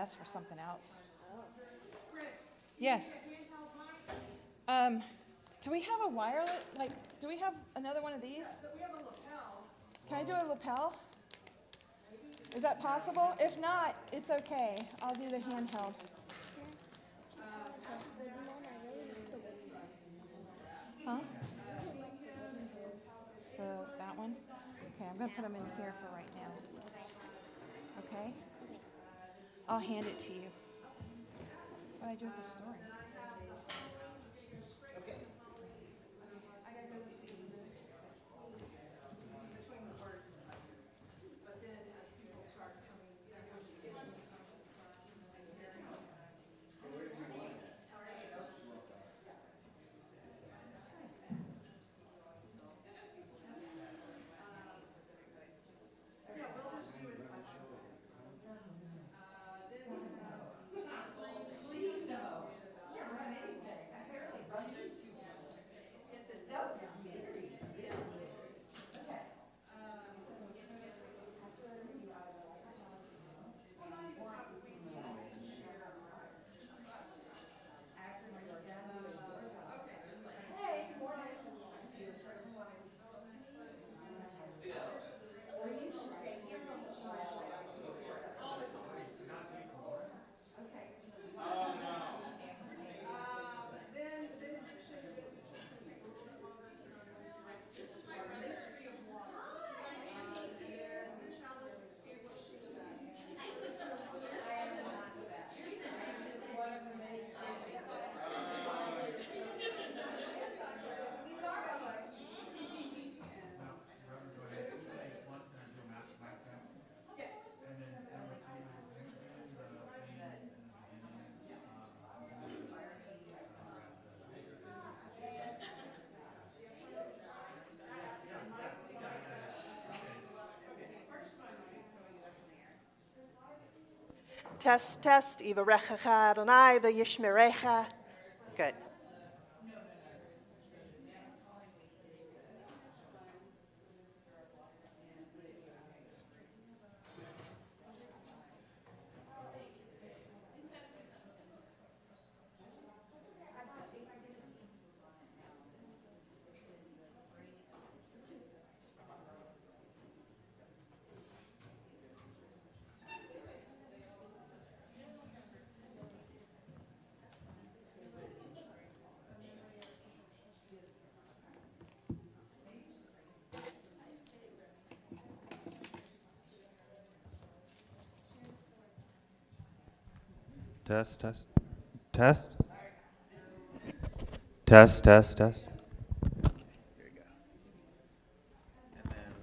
ask for something else. Yes. Do we have a wireless, do we have another one of these? We have a lapel. Can I do a lapel? Is that possible? If not, it's okay. I'll do the handheld. Huh? That one? Okay, I'm going to put them in here for right now. Okay? I'll hand it to you. What do I do with the story? Test, test. Ivarechecha Adonai v'yishmerecha. Good. Test, test. Test. Test, test, test. Here you go. And then,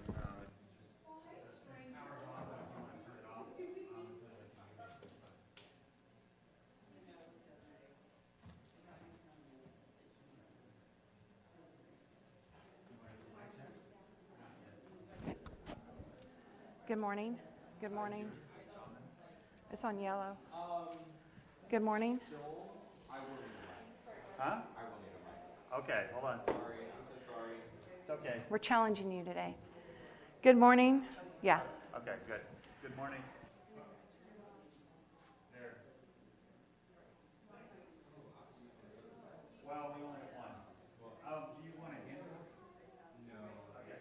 Good morning. Good morning. It's on yellow. Good morning. huh? Okay, hold on. Sorry, I'm so sorry. It's okay. We're challenging you today. Good morning. Yeah. Okay, good. Good morning. There. Well, we only have one. Do you want a hand? No. Okay.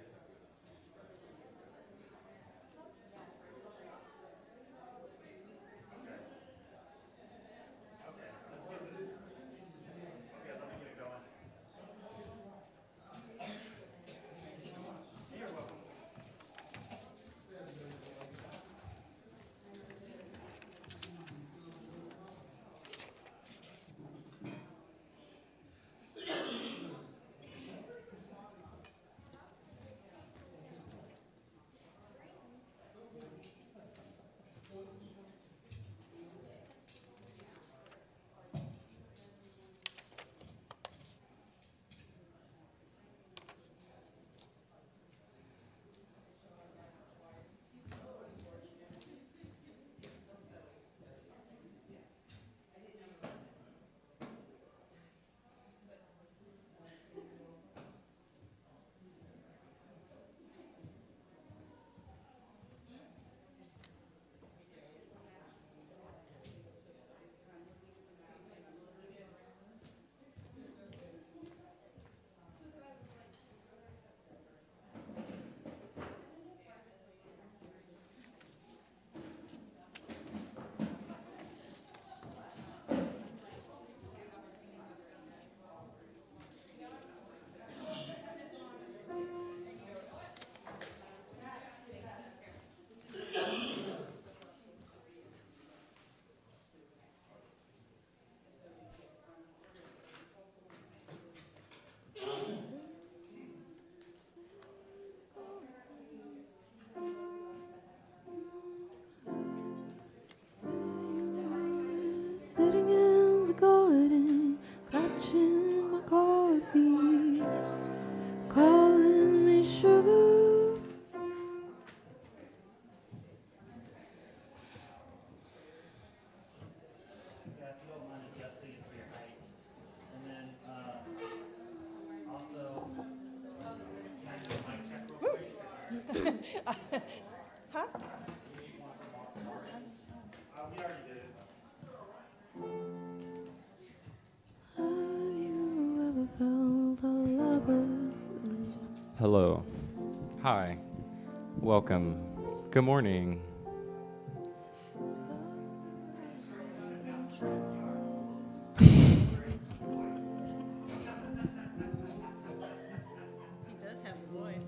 Hello. Hi. Welcome. Good morning. He does have a voice.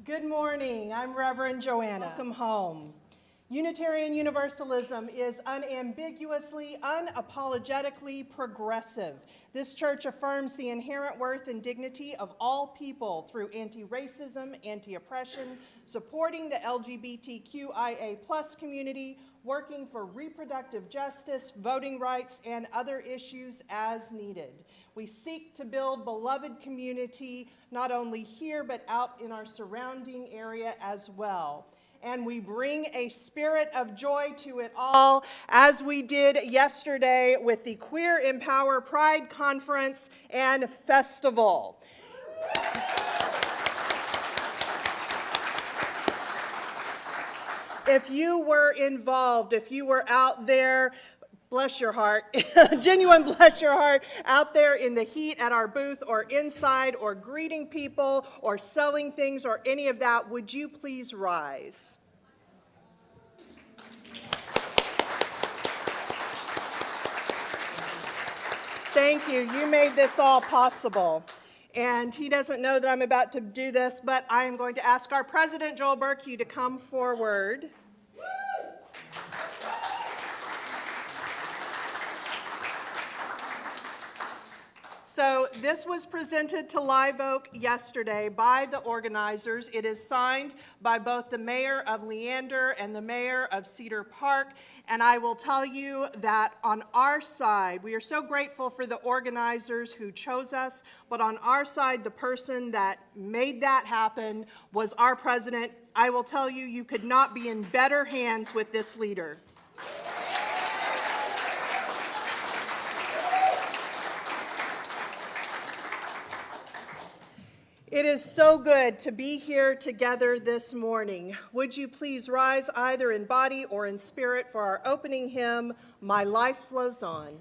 Good morning. I'm Reverend Joanna. Welcome home. Unitarian Universalism is unambiguously, unapologetically progressive. This church affirms the inherent worth and dignity of all people through anti-racism, anti-oppression, supporting the LGBTQIA+ community, working for reproductive justice, voting rights, and other issues as needed. We seek to build beloved community, not only here, but out in our surrounding area as well. And we bring a spirit of joy to it all, as we did yesterday with the Queer Empower Pride Conference and Festival. If you were involved, if you were out there, bless your heart, genuine bless your heart, out there in the heat at our booth or inside or greeting people or selling things or any of that, would you please rise? Thank you. You made this all possible. And he doesn't know that I'm about to do this, but I am going to ask our president, Joel Berkey, to come forward. So this was presented to Live Oak yesterday by the organizers. It is signed by both the mayor of Leander and the mayor of Cedar Park. And I will tell you that on our side, we are so grateful for the organizers who chose us, but on our side, the person that made that happen was our president. I will tell you, you could not be in better hands with this leader. It is so good to be here together this morning. Would you please rise either in body or in spirit for our opening hymn, My Life Flows On.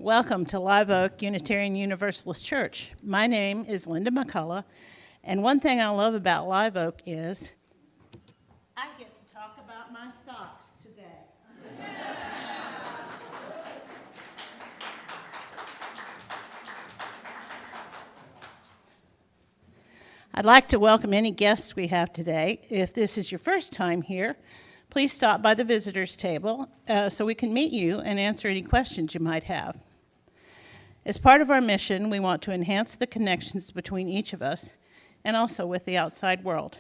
Welcome to Live Oak Unitarian Universalist Church. My name is Linda McCullough, and one thing I love about Live Oak is I get to talk about my socks today. I'd like to welcome any guests we have today. If this is your first time here, please stop by the visitors table so we can meet you and answer any questions you might have. As part of our mission, we want to enhance the connections between each of us and also with the outside world.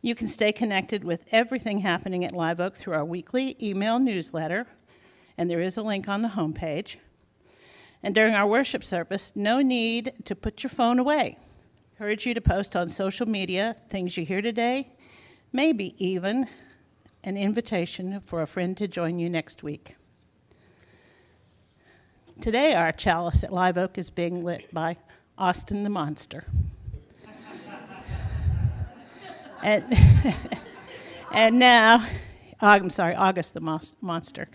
You can stay connected with everything happening at Live Oak through our weekly email newsletter, and there is a link on the homepage. And during our worship service, no need to put your phone away. I encourage you to post on social media things you hear today, maybe even an invitation for a friend to join you next week. Today, our chalice at Live Oak is being lit by Austin the Monster. And now, August the Monster.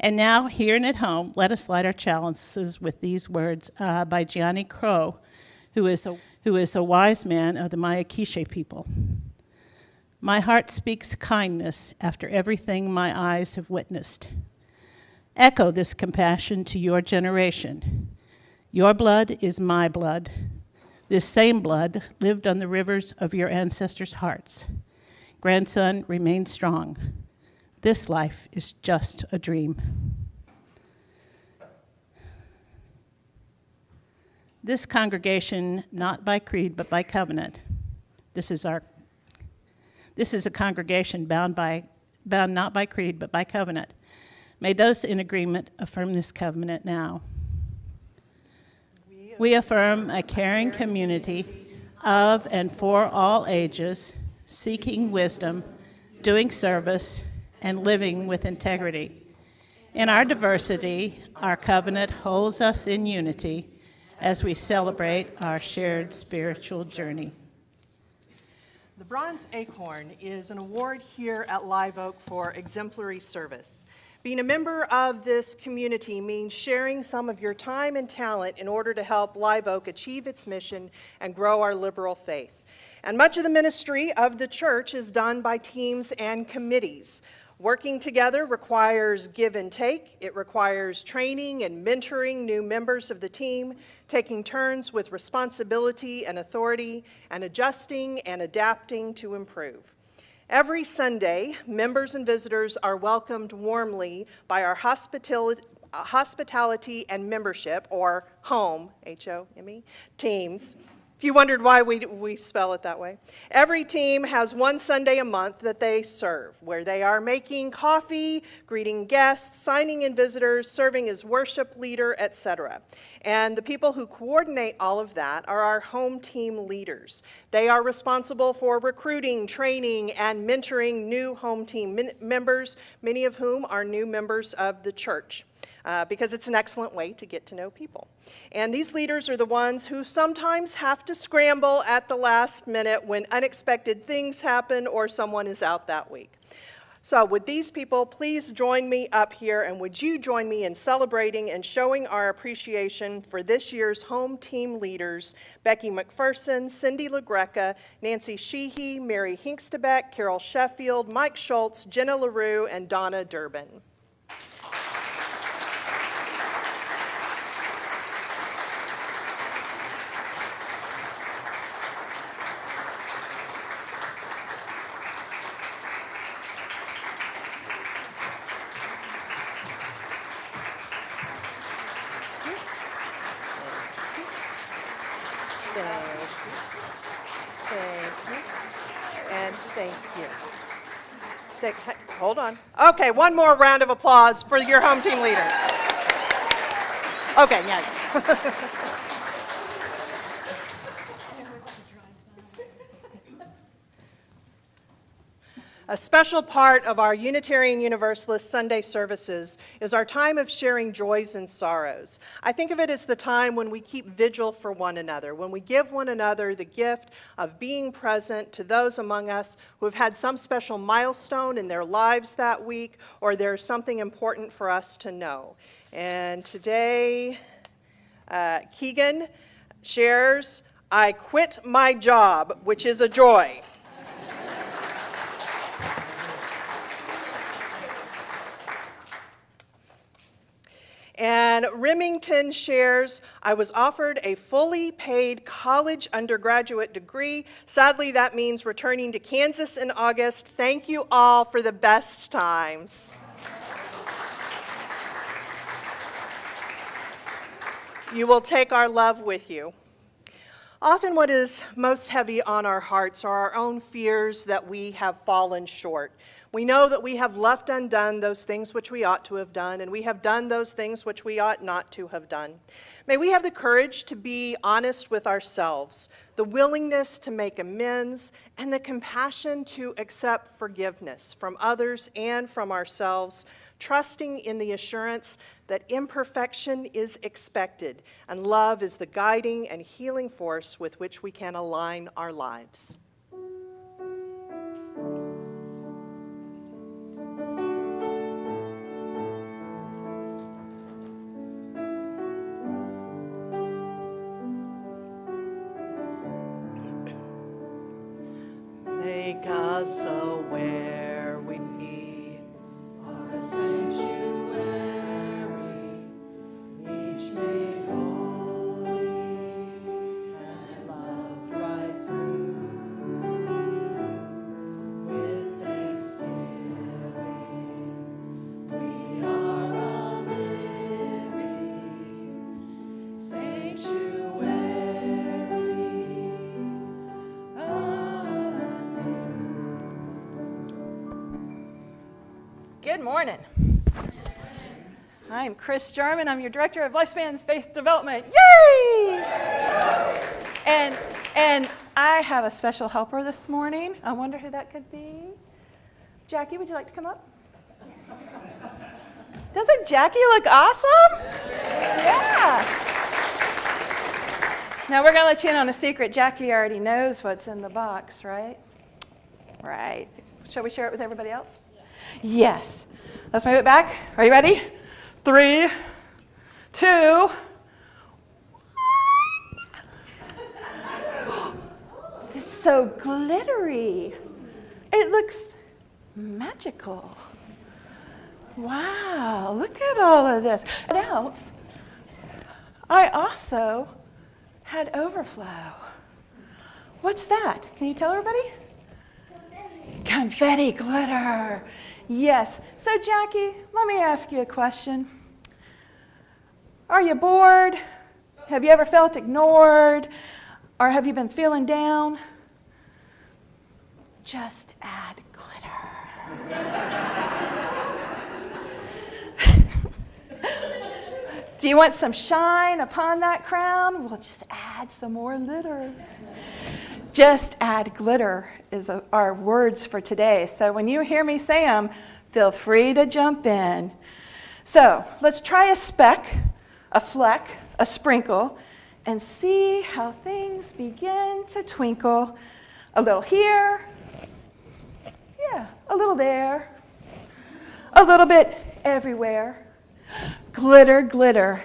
And now, here and at home, let us light our chalices with these words by Gianni Crow, who is a wise man of the Maya Quiche people. My heart speaks kindness after everything my eyes have witnessed. Echo this compassion to your generation. Your blood is my blood. This same blood lived on the rivers of your ancestors' hearts. Grandson, remain strong. This life is just a dream. This congregation, not by creed, but by covenant. This is a congregation bound not by creed, but by covenant. May those in agreement affirm this covenant now. We affirm a caring community of and for all ages, seeking wisdom, doing service, and living with integrity. In our diversity, our covenant holds us in unity as we celebrate our shared spiritual journey. The Bronze Acorn is an award here at Live Oak for exemplary service. Being a member of this community means sharing some of your time and talent in order to help Live Oak achieve its mission and grow our liberal faith. And much of the ministry of the church is done by teams and committees. Working together requires give and take. It requires training and mentoring new members of the team, taking turns with responsibility and authority, and adjusting and adapting to improve. Every Sunday, members and visitors are welcomed warmly by our hospitality and membership, or HOME, H-O-M-E, teams. If you wondered why we spell it that way. Every team has one Sunday a month that they serve, where they are making coffee, greeting guests, signing in visitors, serving as worship leader, etc. And the people who coordinate all of that are our home team leaders. They are responsible for recruiting, training, and mentoring new home team members, many of whom are new members of the church. Because it's an excellent way to get to know people. And these leaders are the ones who sometimes have to scramble at the last minute when unexpected things happen or someone is out that week. So would these people please join me up here, and would you join me in celebrating and showing our appreciation for this year's home team leaders, Becky McPherson, Cindy LaGreca, Nancy Sheehy, Mary Hinkstebeck, Carol Sheffield, Mike Schultz, Jenna LaRue, and Donna Durbin. Hold on. Okay, one more round of applause for your home team leaders. Okay, yeah. A special part of our Unitarian Universalist Sunday services is our time of sharing joys and sorrows. I think of it as the time when we keep vigil for one another, when we give one another the gift of being present to those among us who have had some special milestone in their lives that week, or there's something important for us to know. And today, Keegan shares, "I quit my job, which is a joy." And Remington shares, I was offered a fully paid college undergraduate degree. Sadly, that means returning to Kansas in August. Thank you all for the best times. You will take our love with you. Often what is most heavy on our hearts are our own fears that we have fallen short. We know that we have left undone those things which we ought to have done, and we have done those things which we ought not to have done. May we have the courage to be honest with ourselves, the willingness to make amends, and the compassion to accept forgiveness from others and from ourselves, trusting in the assurance that imperfection is expected, and love is the guiding and healing force with which we can align our lives. Make us aware we are a sanctuary, each made holy and loved right through. With thanksgiving, we are a living sanctuary. Good morning. I'm Chris Jarman. I'm your Director of Lifespan Faith Development. Yay! And I have a special helper this morning. I wonder who that could be. Jackie, would you like to come up? Doesn't Jackie look awesome? Yeah. Now we're going to let you in on a secret. Jackie already knows what's in the box, right? Right. Shall we share it with everybody else? Yes. Let's move it back. Are you ready? 3, 2. It's so glittery. It looks magical. Wow, look at all of this. What else? I also had overflow. What's that? Can you tell everybody? Confetti glitter. Yes. So, Jackie, let me ask you a question. Are you bored? Have you ever felt ignored? Or have you been feeling down? Just add glitter. Do you want some shine upon that crown? Well, just add some more glitter. Just add glitter is our words for today. So when you hear me say them, feel free to jump in. So let's try a speck, a fleck, a sprinkle, and see how things begin to twinkle. A little here, yeah, a little there, a little bit everywhere. Glitter, glitter,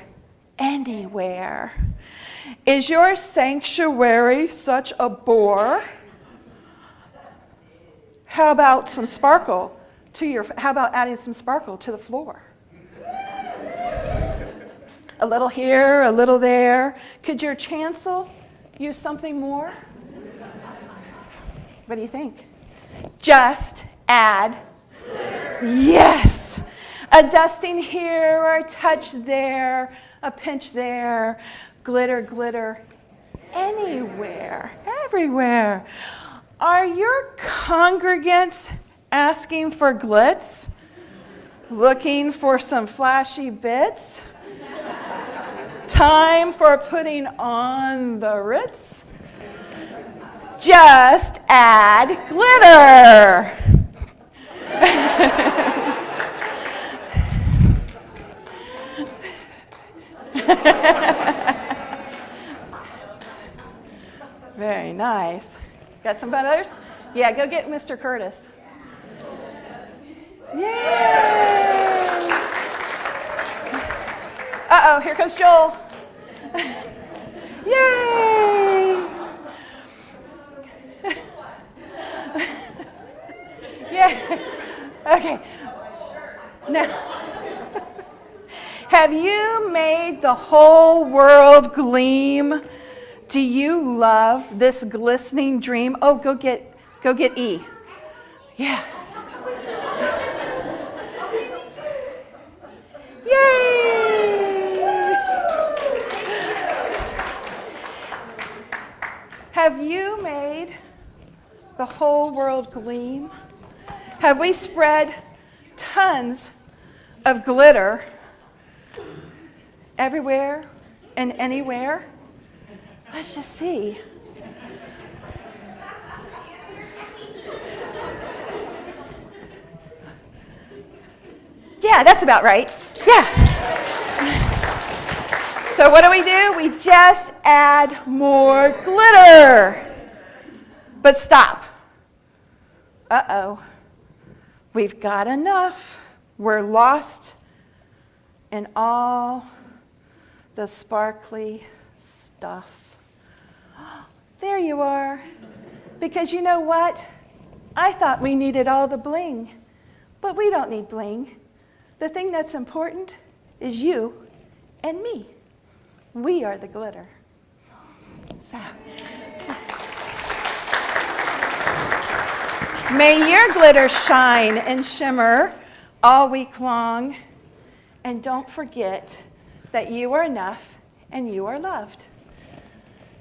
anywhere. Is your sanctuary such a bore? How about some sparkle how about adding some sparkle to the floor? A little here, a little there. Could your chancel use something more? What do you think? Just add. Yes! A dusting here or a touch there, a pinch there. Glitter, glitter, anywhere, everywhere. Are your congregants asking for glitz? Looking for some flashy bits? Time for putting on the Ritz? Just add glitter. Very nice. Got some fun others? Yeah, go get Mr. Curtis. Yay! Uh-oh, here comes Joel. Yay! Yeah. Okay. Now, Have you made the whole world gleam? Do you love this glistening dream? Oh, go get E. Yeah. Yay! Have you made the whole world gleam? Have we spread tons of glitter everywhere and anywhere? Let's just see. Yeah, that's about right. Yeah. So what do? We just add more glitter. But stop. Uh-oh. We've got enough. We're lost in all the sparkly stuff. There you are. Because you know what? I thought we needed all the bling. But we don't need bling. The thing that's important is you and me. We are the glitter. So, may your glitter shine and shimmer all week long. And don't forget that you are enough and you are loved.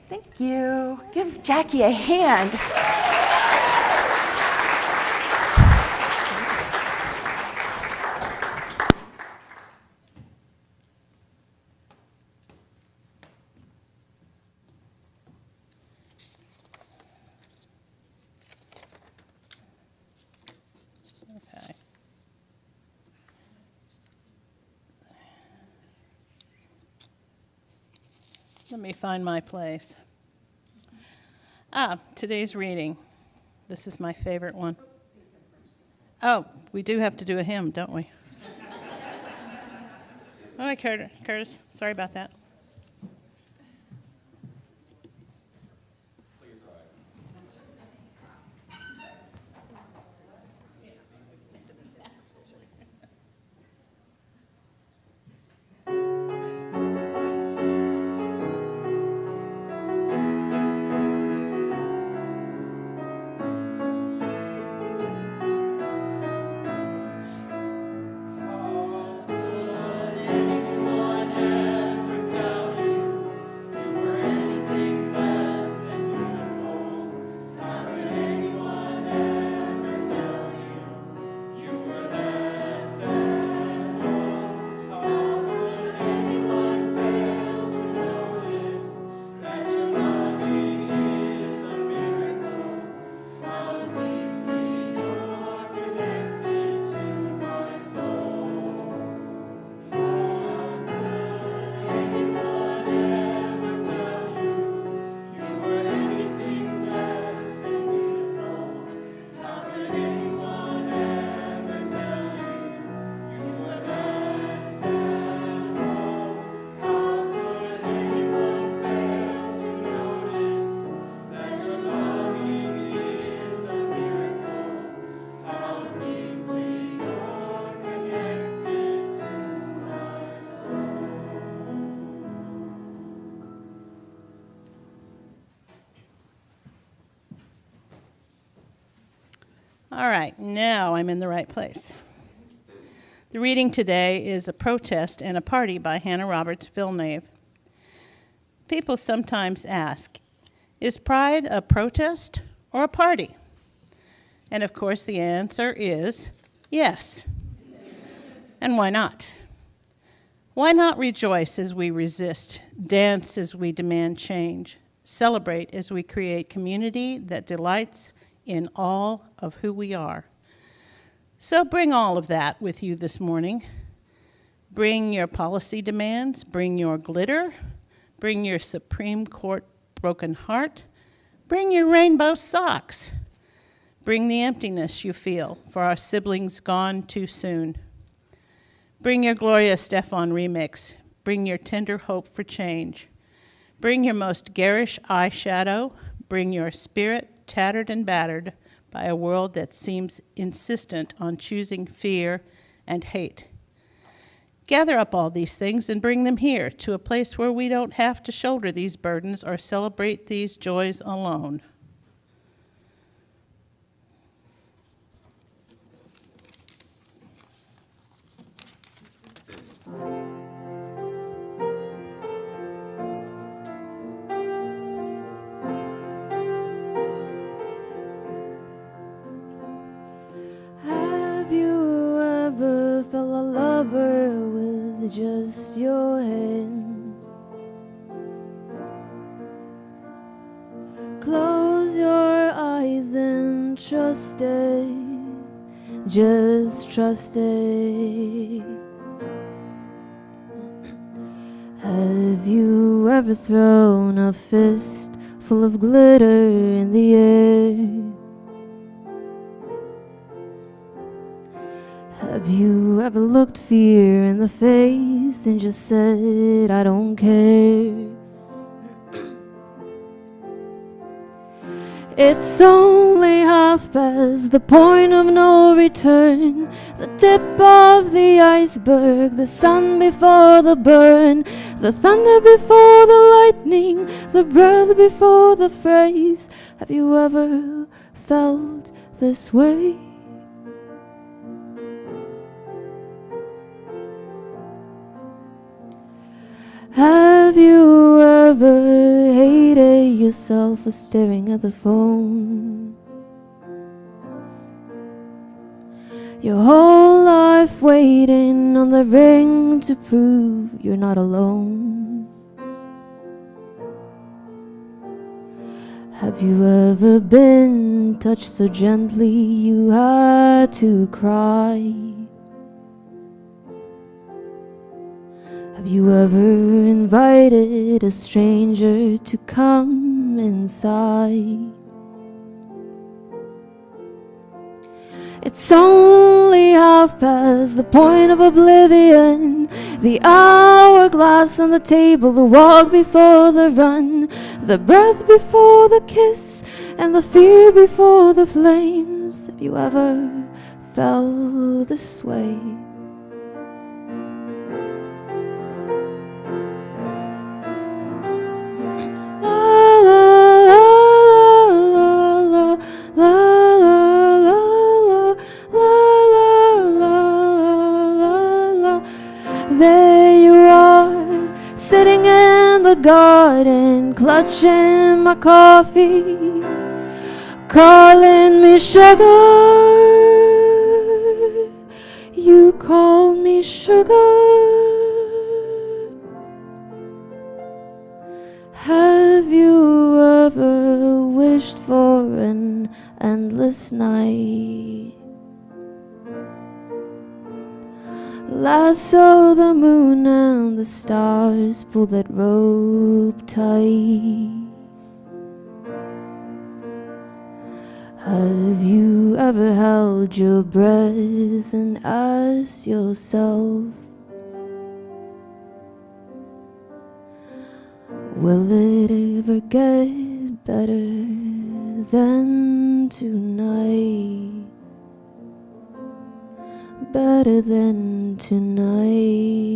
Thank you. Give Jackie a hand. Okay. Let me find my place. Today's reading. This is my favorite one. Oh, we do have to do a hymn, don't we? All right, Curtis. Sorry about that. All right, now I'm in the right place. The reading today is A Protest and a Party by Hannah Roberts Villeneuve. People sometimes ask, is pride a protest or a party? And of course the answer is yes. And why not? Why not rejoice as we resist, dance as we demand change, celebrate as we create community that delights in all of who we are? So bring all of that with you this morning. Bring your policy demands, bring your glitter, bring your Supreme Court broken heart, bring your rainbow socks. Bring the emptiness you feel for our siblings gone too soon. Bring your Gloria Estefan remix, bring your tender hope for change. Bring your most garish eyeshadow, bring your spirit tattered and battered by a world that seems insistent on choosing fear and hate. Gather up all these things and bring them here to a place where we don't have to shoulder these burdens or celebrate these joys alone. Have you ever felt a lover with just your hands? Close your eyes and trust it, just trust it. Have you ever thrown a fist full of glitter in the air? Have you ever looked fear in the face and just said, I don't care? It's only half past the point of no return, the tip of the iceberg, the sun before the burn, the thunder before the lightning, the breath before the phrase. Have you ever felt this way? Have you ever hated yourself for staring at the phone? Your whole life waiting on the ring to prove you're not alone. Have you ever been touched so gently you had to cry? Have you ever invited a stranger to come inside? It's only half past the point of oblivion, the hourglass on the table, the walk before the run, the breath before the kiss, and the fear before the flames. Have you ever felt this way? There you are, sitting in the garden, clutching my coffee, calling me sugar. You call me sugar. Have you ever wished for an endless night? Lasso the moon and the stars, pull that rope tight. Have you ever held your breath and asked yourself, will it ever get better than tonight? Better than tonight.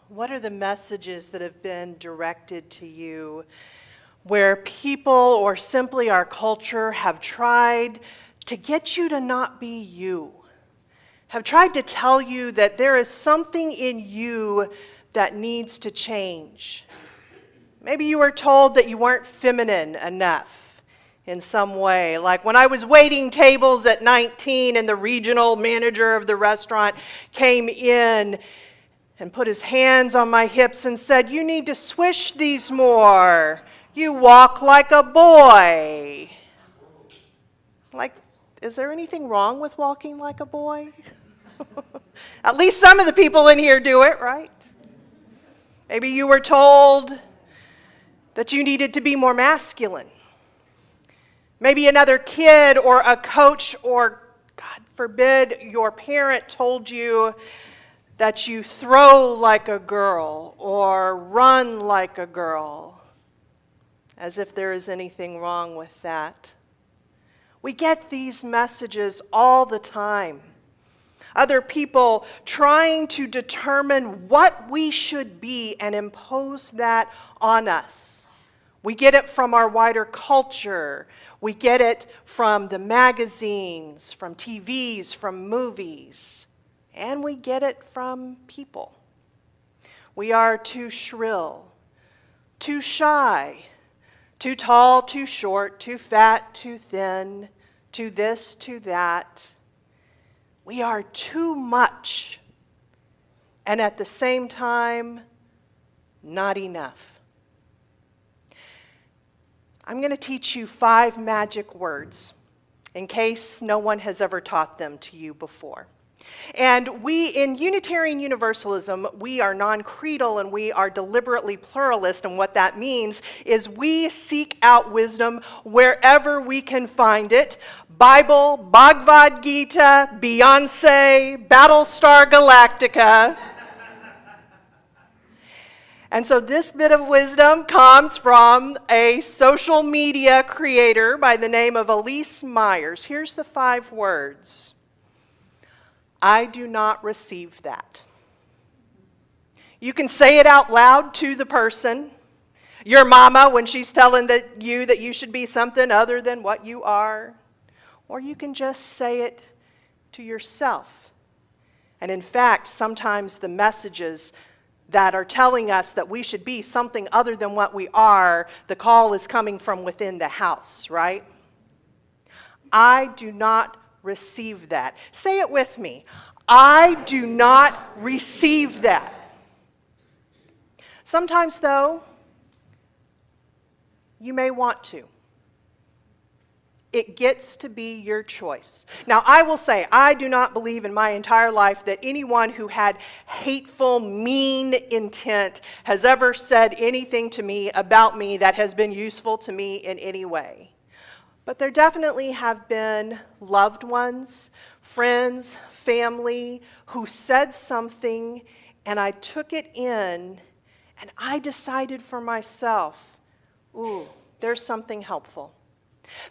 What are the messages that have been directed to you where people or simply our culture have tried to get you to not be you, have tried to tell you that there is something in you that needs to change? Maybe you were told that you weren't feminine enough in some way. Like when I was waiting tables at 19 and the regional manager of the restaurant came in and put his hands on my hips and said, "You need to swish these more. You walk like a boy." Like, is there anything wrong with walking like a boy? At least some of the people in here do it, right? Maybe you were told that you needed to be more masculine. Maybe another kid or a coach or, God forbid, your parent told you that you throw like a girl or run like a girl, as if there is anything wrong with that. We get these messages all the time. Other people trying to determine what we should be and impose that on us. We get it from our wider culture. We get it from the magazines, from TVs, from movies. And we get it from people. We are too shrill, too shy, too tall, too short, too fat, too thin, too this, too that. We are too much, and at the same time, not enough. I'm going to teach you 5 magic words, in case no one has ever taught them to you before. And we, in Unitarian Universalism, we are non-creedal and we are deliberately pluralist, and what that means is we seek out wisdom wherever we can find it. Bible, Bhagavad Gita, Beyonce, Battlestar Galactica. And so this bit of wisdom comes from a social media creator by the name of Elise Myers. Here's the 5 words. I do not receive that. You can say it out loud to the person, your mama when she's telling you that you should be something other than what you are. Or you can just say it to yourself. And in fact, sometimes the messages that are telling us that we should be something other than what we are, the call is coming from within the house, right? I do not receive that. Say it with me. I do not receive that. Sometimes, though, you may want to. It gets to be your choice. Now, I will say, I do not believe in my entire life that anyone who had hateful, mean intent has ever said anything to me about me that has been useful to me in any way. But there definitely have been loved ones, friends, family who said something and I took it in and I decided for myself, ooh, there's something helpful.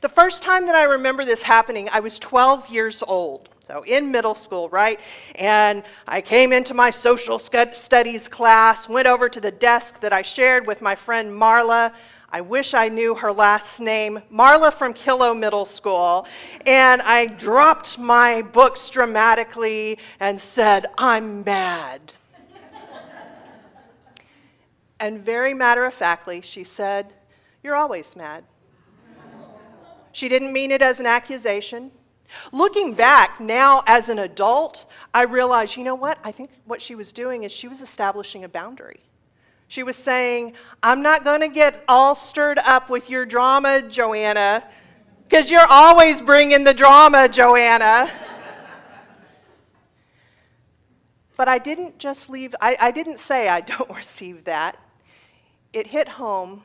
The first time that I remember this happening, I was 12 years old, so in middle school, right? And I came into my social studies class, went over to the desk that I shared with my friend Marla. I wish I knew her last name, Marla from Kilo Middle School. And I dropped my books dramatically and said, I'm mad. And very matter-of-factly, she said, you're always mad. She didn't mean it as an accusation. Looking back now as an adult, I realized, you know what? I think what she was doing is she was establishing a boundary. She was saying, I'm not going to get all stirred up with your drama, Joanna, because you're always bringing the drama, Joanna. But I didn't just leave, I didn't say I don't receive that. It hit home.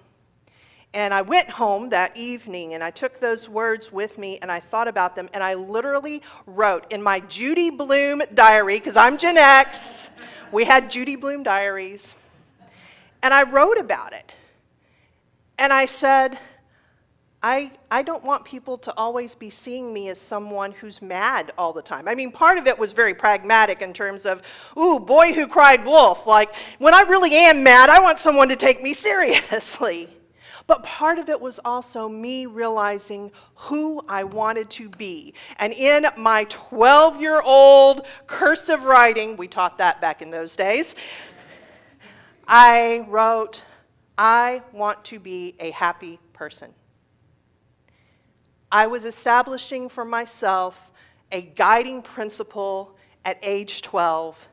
And I went home that evening and I took those words with me and I thought about them and I literally wrote in my Judy Blume diary, because I'm Gen X, we had Judy Blume diaries, and I wrote about it. And I said, I don't want people to always be seeing me as someone who's mad all the time. I mean, part of it was very pragmatic in terms of, ooh, boy who cried wolf. Like, when I really am mad, I want someone to take me seriously. But part of it was also me realizing who I wanted to be. And in my 12-year-old cursive writing, we taught that back in those days, I wrote, I want to be a happy person. I was establishing for myself a guiding principle at age 12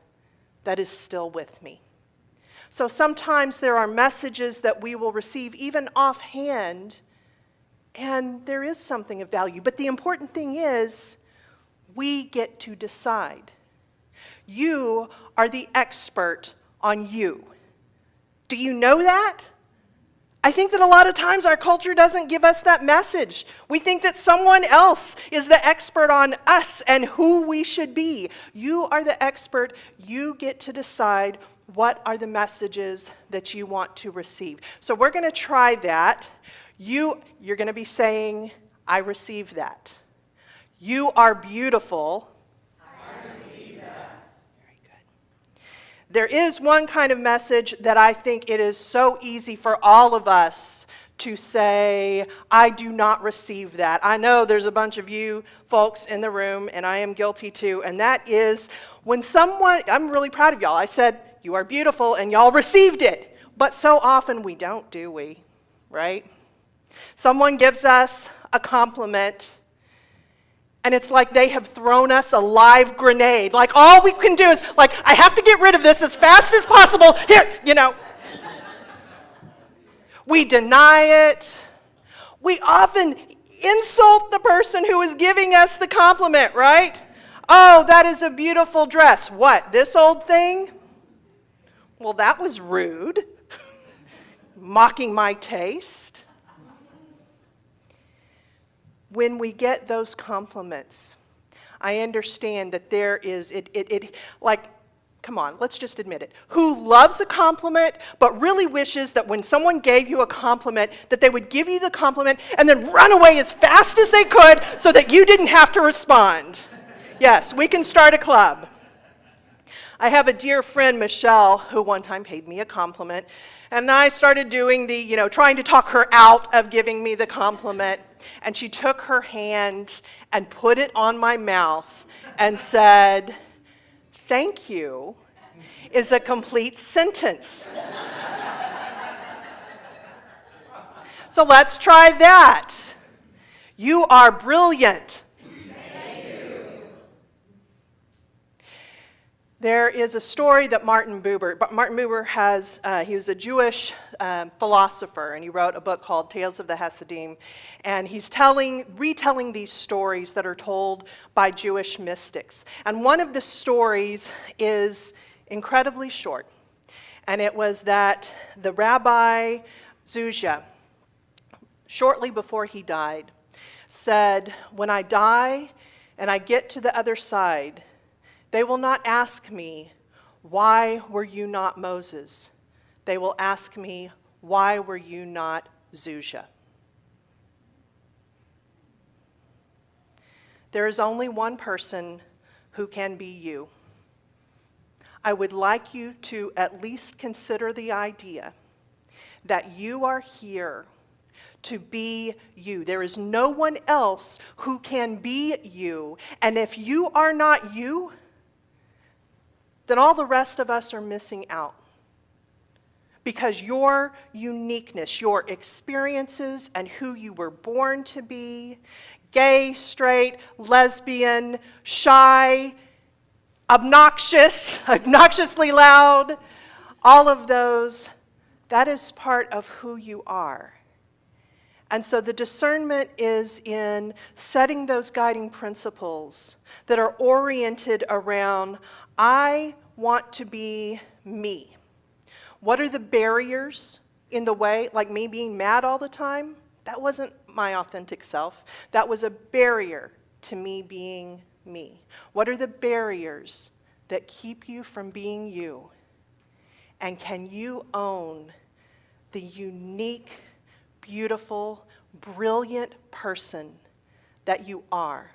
that is still with me. So sometimes there are messages that we will receive even offhand, and there is something of value. But the important thing is, we get to decide. You are the expert on you. Do you know that? I think that a lot of times our culture doesn't give us that message. We think that someone else is the expert on us and who we should be. You are the expert. You get to decide what are the messages that you want to receive. So we're going to try that. You're going to be saying, I receive that. You are beautiful. I receive that. Very good. There is one kind of message that I think it is so easy for all of us to say, I do not receive that. I know there's a bunch of you folks in the room, and I am guilty too, and that is when someone, I'm really proud of y'all. I said, you are beautiful, and y'all received it. But so often we don't, do we? Right? Someone gives us a compliment, and it's like they have thrown us a live grenade. Like all we can do is, like, I have to get rid of this as fast as possible. Here, We deny it. We often insult the person who is giving us the compliment, right? Oh, that is a beautiful dress. What, this old thing? Well, that was rude. Mocking my taste. When we get those compliments, I understand that there is, come on, let's just admit it. Who loves a compliment, but really wishes that when someone gave you a compliment, that they would give you the compliment and then run away as fast as they could so that you didn't have to respond. Yes, we can start a club. I have a dear friend, Michelle, who one time paid me a compliment, and I started doing the, trying to talk her out of giving me the compliment, and she took her hand and put it on my mouth and said, "Thank you is a complete sentence." So let's try that. You are brilliant. There is a story that Martin Buber has, he was a Jewish philosopher, and he wrote a book called Tales of the Hasidim, and he's retelling these stories that are told by Jewish mystics. And one of the stories is incredibly short, and it was that the Rabbi Zuzia, shortly before he died, said, "When I die and I get to the other side, they will not ask me, 'Why were you not Moses?' They will ask me, 'Why were you not Zuzia?'" There is only one person who can be you. I would like you to at least consider the idea that you are here to be you. There is no one else who can be you. And if you are not you, then all the rest of us are missing out. Because your uniqueness, your experiences, and who you were born to be, gay, straight, lesbian, shy, obnoxiously loud, all of those, that is part of who you are. And so the discernment is in setting those guiding principles that are oriented around, I want to be me. What are the barriers in the way, like me being mad all the time? That wasn't my authentic self. That was a barrier to me being me. What are the barriers that keep you from being you? And can you own the unique, beautiful, brilliant person that you are?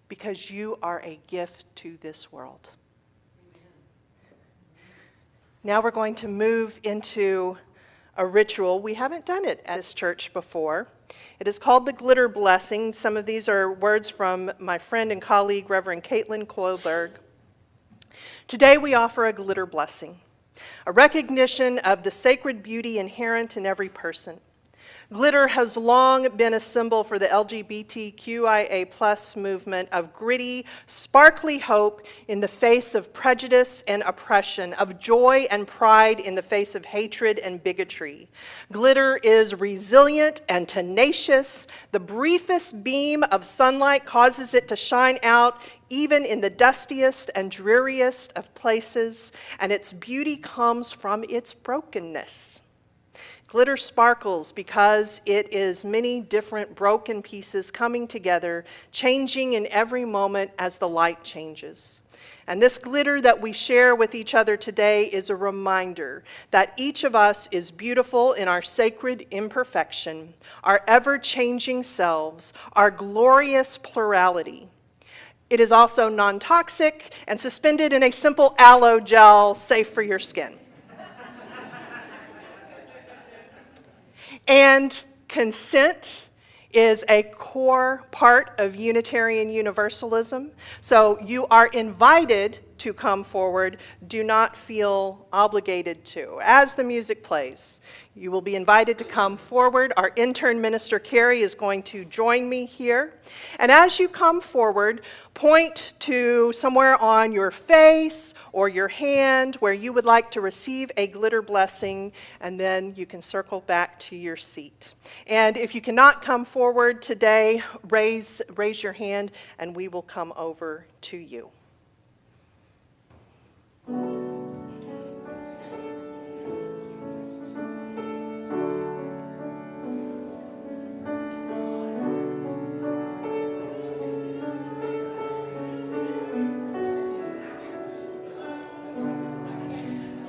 Because you are a gift to this world. Now we're going to move into a ritual. We haven't done it at this church before. It is called the glitter blessing. Some of these are words from my friend and colleague, Reverend Caitlin Kohlberg. Today we offer a glitter blessing, a recognition of the sacred beauty inherent in every person. Glitter has long been a symbol for the LGBTQIA+ movement of gritty, sparkly hope in the face of prejudice and oppression, of joy and pride in the face of hatred and bigotry. Glitter is resilient and tenacious. The briefest beam of sunlight causes it to shine out even in the dustiest and dreariest of places, and its beauty comes from its brokenness. Glitter sparkles because it is many different broken pieces coming together, changing in every moment as the light changes. And this glitter that we share with each other today is a reminder that each of us is beautiful in our sacred imperfection, our ever-changing selves, our glorious plurality. It is also non-toxic and suspended in a simple aloe gel safe for your skin. And consent is a core part of Unitarian Universalism. So you are invited to come forward. Do not feel obligated to. As the music plays, you will be invited to come forward. Our intern minister, Carrie, is going to join me here. And as you come forward, point to somewhere on your face or your hand where you would like to receive a glitter blessing, and then you can circle back to your seat. And if you cannot come forward today, raise your hand and we will come over to you.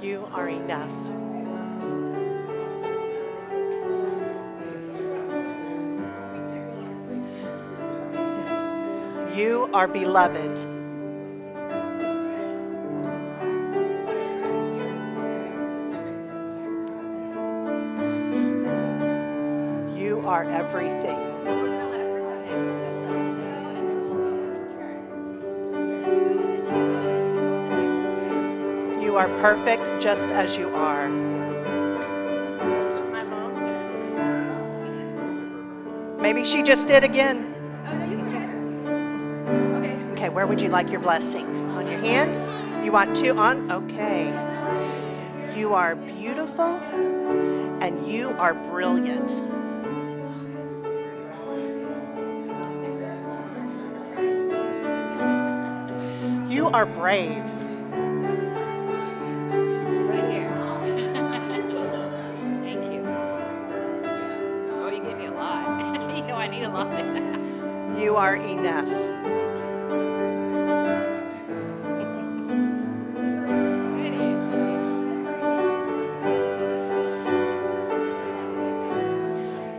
You are enough. You are beloved. You are everything. You are perfect just as you are. My mom said. Maybe she just did again. Okay, where would you like your blessing? On your hand? You want two on? Okay. You are beautiful and you are brilliant. You are brave. Right here. Thank you. Oh, you gave me a lot. You know I need a lot. You are enough.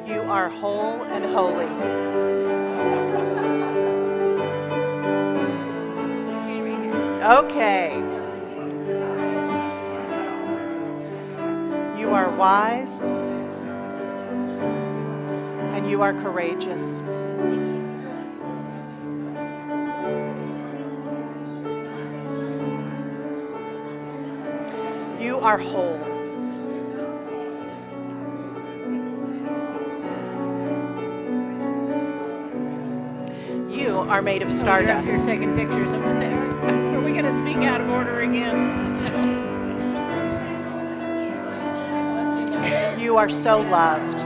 You are whole and holy. Okay. You are wise and you are courageous. You are whole. You are made of stardust. You're taking pictures of the thing. Are we going to speak out of order again? You are so loved.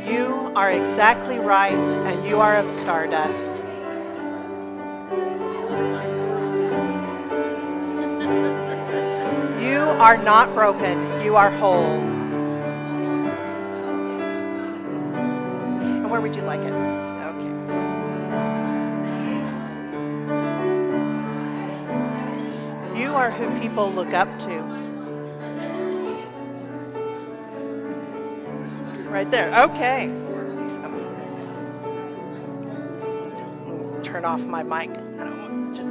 You are exactly right, and you are of stardust. You are not broken, you are whole. And where would you like it? Okay. You are who people look up to. Right there, okay. Turn off my mic. I don't want to.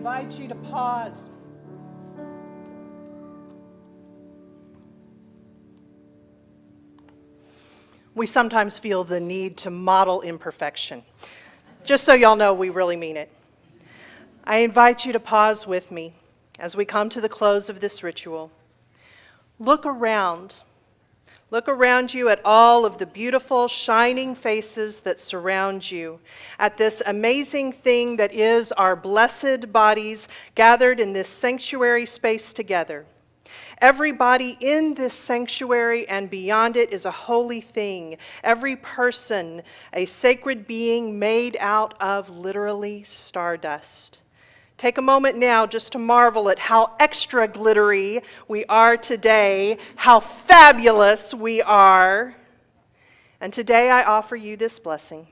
invite you to pause. We sometimes feel the need to model imperfection. Just so y'all know, we really mean it. I invite you to pause with me as we come to the close of this ritual. Look around. Look around you at all of the beautiful, shining faces that surround you, at this amazing thing that is our blessed bodies gathered in this sanctuary space together. Every body in this sanctuary and beyond it is a holy thing. Every person, a sacred being made out of literally stardust. Take a moment now just to marvel at how extra glittery we are today, how fabulous we are. And today I offer you this blessing.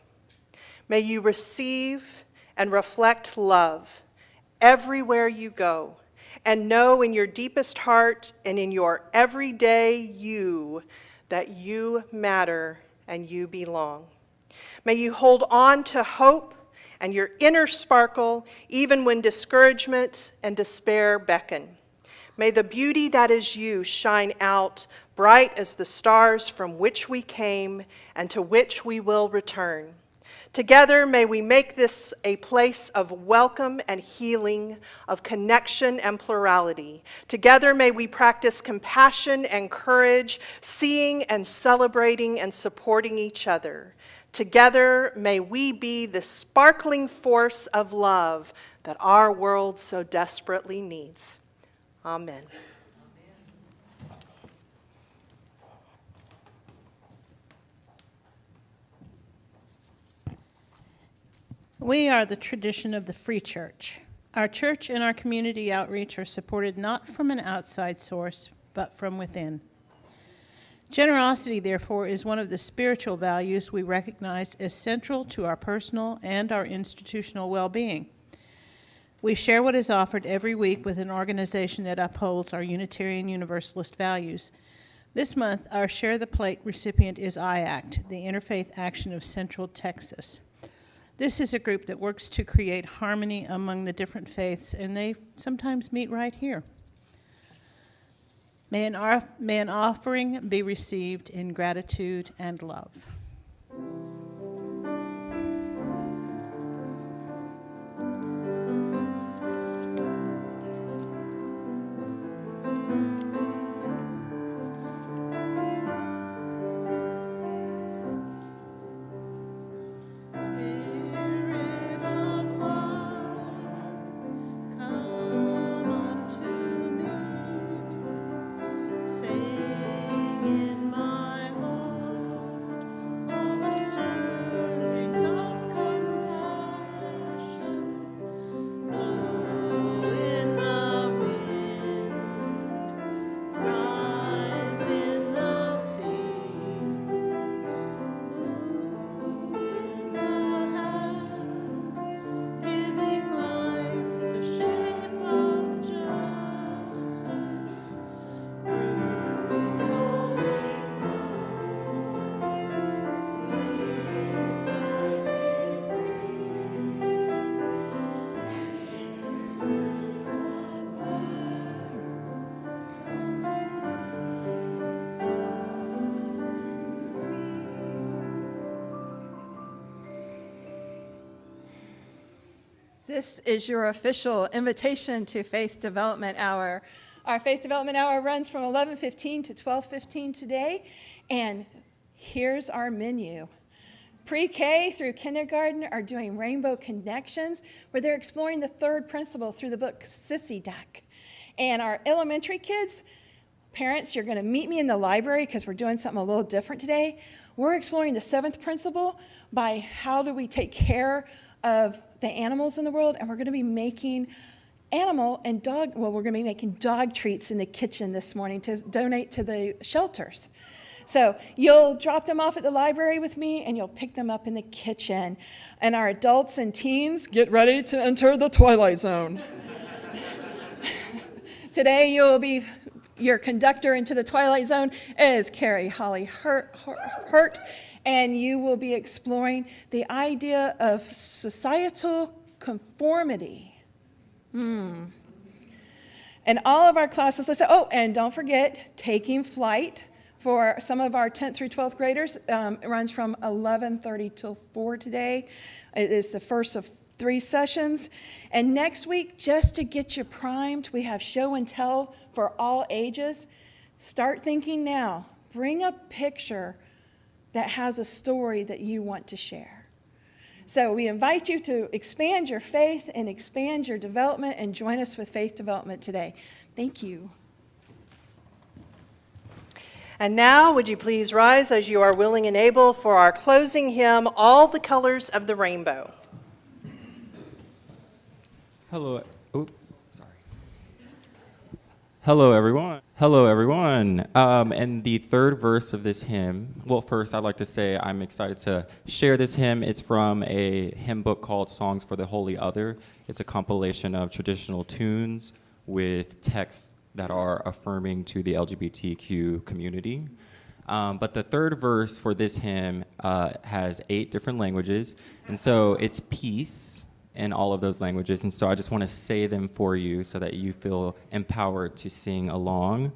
May you receive and reflect love everywhere you go, and know in your deepest heart and in your everyday you that you matter and you belong. May you hold on to hope and your inner sparkle even when discouragement and despair beckon. May the beauty that is you shine out bright as the stars from which we came and to which we will return. Together, may we make this a place of welcome and healing, of connection and plurality. Together, may we practice compassion and courage, seeing and celebrating and supporting each other. Together, may we be the sparkling force of love that our world so desperately needs. Amen. We are the tradition of the Free Church. Our church and our community outreach are supported not from an outside source, but from within. Generosity, therefore, is one of the spiritual values we recognize as central to our personal and our institutional well-being. We share what is offered every week with an organization that upholds our Unitarian Universalist values. This month, our Share the Plate recipient is IACT, the Interfaith Action of Central Texas. This is a group that works to create harmony among the different faiths, and they sometimes meet right here. May an offering be received in gratitude and love. This is your official invitation to Faith Development Hour. Our Faith Development Hour runs from 11:15 to 12:15 today, and here's our menu. Pre-K through kindergarten are doing Rainbow Connections, where they're exploring the third principle through the book Sissy Duck. And our elementary kids, parents, you're going to meet me in the library because we're doing something a little different today. We're exploring the seventh principle by how do we take care of the animals in the world, and we're going to be making we're going to be making dog treats in the kitchen this morning to donate to the shelters. So you'll drop them off at the library with me, and you'll pick them up in the kitchen. And our adults and teens, get ready to enter the Twilight Zone. Today you'll be, your conductor into the Twilight Zone is Carrie Holly Hurt, and you will be exploring the idea of societal conformity And all of our classes, I said, oh, and don't forget, taking flight for some of our 10th through 12th graders. It runs from 11:30 till 4 today. It is the first of 3 sessions. And next week, just to get you primed, we have show and tell for all ages. Start thinking now. Bring a picture that has a story that you want to share. So we invite you to expand your faith and expand your development and join us with faith development today. Thank you. And now, would you please rise as you are willing and able for our closing hymn, All the Colors of the Rainbow. Hello. Oh, sorry. Hello, everyone. Hello, everyone. And the third verse of this hymn, well, first, I'd like to say I'm excited to share this hymn. It's from a hymn book called Songs for the Holy Other. It's a compilation of traditional tunes with texts that are affirming to the LGBTQ community. But the third verse for this hymn has 8 different languages, and so it's peace in all of those languages, and so I just want to say them for you so that you feel empowered to sing along.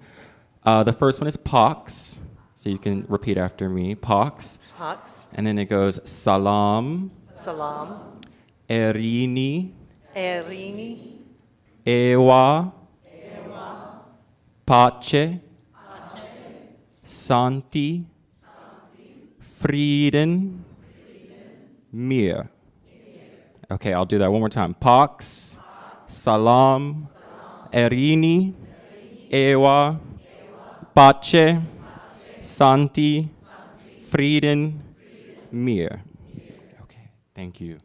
The first one is Pax, so you can repeat after me, Pax. Pax. And then it goes Salam, Salam. Erini, Erini. Ewa, Pace, Santi, Frieden, Mir. Okay, I'll do that one more time. Pax, Salam, Erini, Ewa, Pace, Santi, Frieden, Mir. Okay, thank you.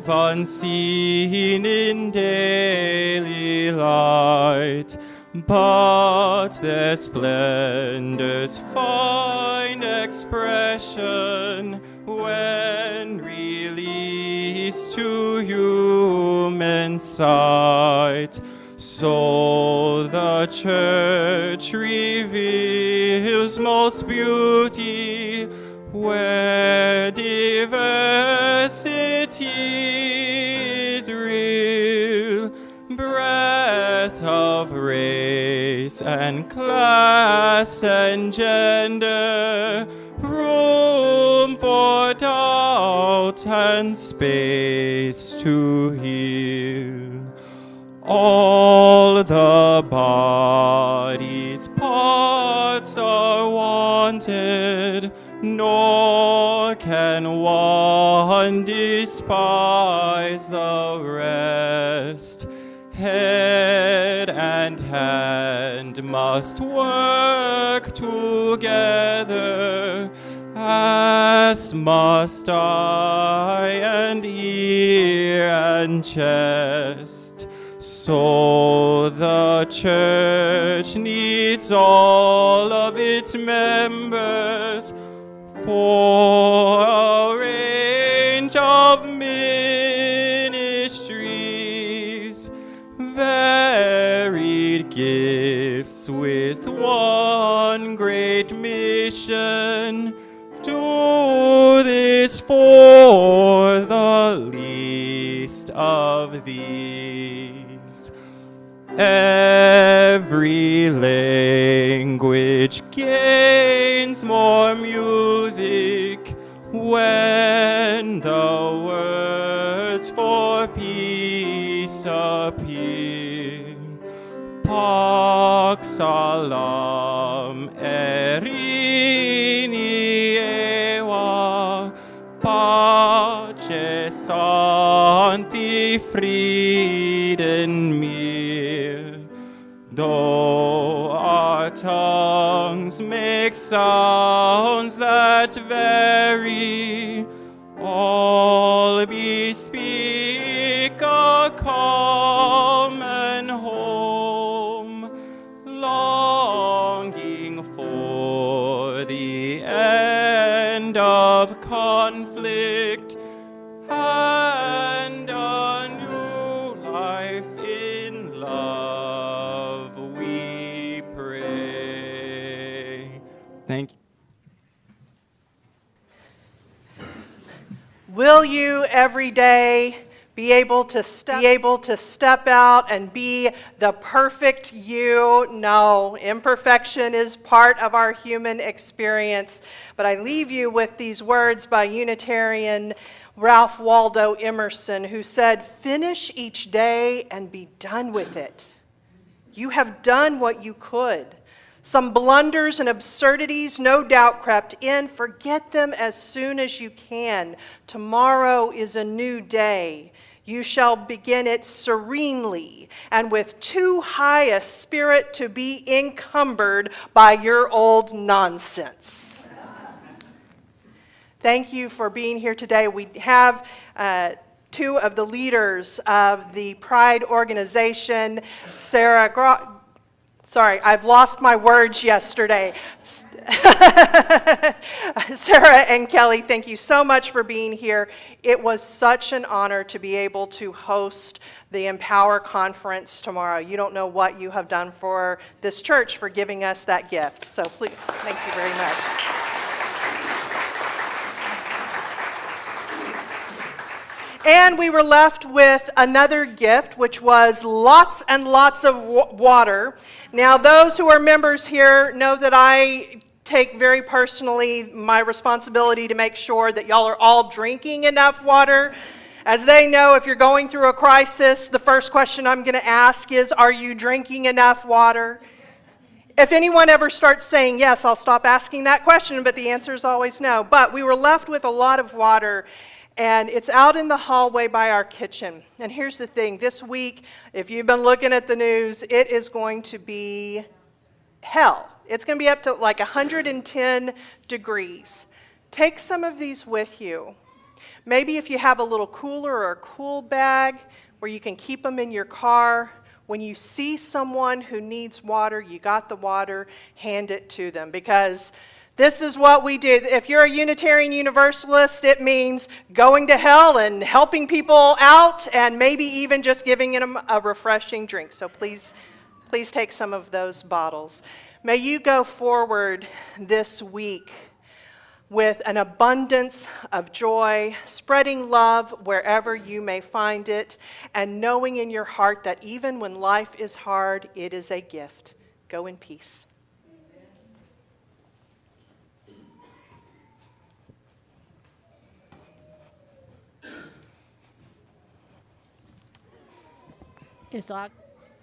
Unseen in daily light, but their splendors find expression when released to human sight. So the church reveals most beauty where diversity is real, breadth of race and class and gender, room for doubt and space to heal. All the body's parts are wanted, nor can one despise the rest. Head and hand must work together, as must eye and ear and chest. So the church needs all of its members for a range of ministries, varied gifts with one great mission. Do this for the least of these. Every language gains more music when the words for peace appear. Pax salam erini ewa, pace santi Though our tongues make sounds that vary, all bespeak a common home, longing for the end of conflict and a new life in love, we pray. Thank you. Will you every day be able to step out and be the perfect you? No, imperfection is part of our human experience. But I leave you with these words by Unitarian Ralph Waldo Emerson, who said, "Finish each day and be done with it. You have done what you could. Some blunders and absurdities no doubt crept in. Forget them as soon as you can. Tomorrow is a new day. You shall begin it serenely and with too high a spirit to be encumbered by your old nonsense." Thank you for being here today. We have two of the leaders of the Pride organization, Sorry, I've lost my words yesterday. Sarah and Kelly, thank you so much for being here. It was such an honor to be able to host the Empower Conference tomorrow. You don't know what you have done for this church for giving us that gift. So please, thank you very much. And we were left with another gift, which was lots and lots of water. Now, those who are members here know that I take very personally my responsibility to make sure that y'all are all drinking enough water. As they know, if you're going through a crisis, the first question I'm going to ask is, are you drinking enough water? If anyone ever starts saying yes, I'll stop asking that question, but the answer is always no. But we were left with a lot of water. And it's out in the hallway by our kitchen. And here's the thing, this week, if you've been looking at the news, it is going to be hell. It's going to be up to like 110 degrees. Take some of these with you. Maybe if you have a little cooler or a cool bag where you can keep them in your car, when you see someone who needs water, you got the water, hand it to them. Because this is what we do. If you're a Unitarian Universalist, it means going to hell and helping people out and maybe even just giving them a refreshing drink. So please take some of those bottles. May you go forward this week with an abundance of joy, spreading love wherever you may find it, and knowing in your heart that even when life is hard, it is a gift. Go in peace.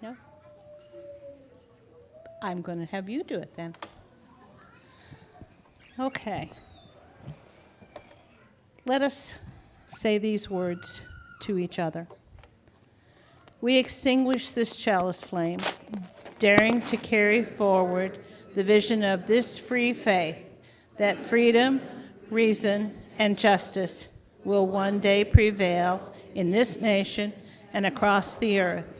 No? I'm going to have you do it then. Okay. Let us say these words to each other. We extinguish this chalice flame, daring to carry forward the vision of this free faith, that freedom, reason, and justice will one day prevail in this nation and across the earth.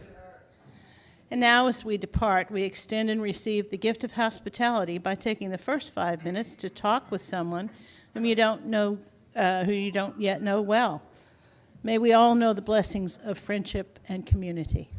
And now, as we depart, we extend and receive the gift of hospitality by taking the first 5 minutes to talk with someone whom you don't know, who you don't yet know well. May we all know the blessings of friendship and community.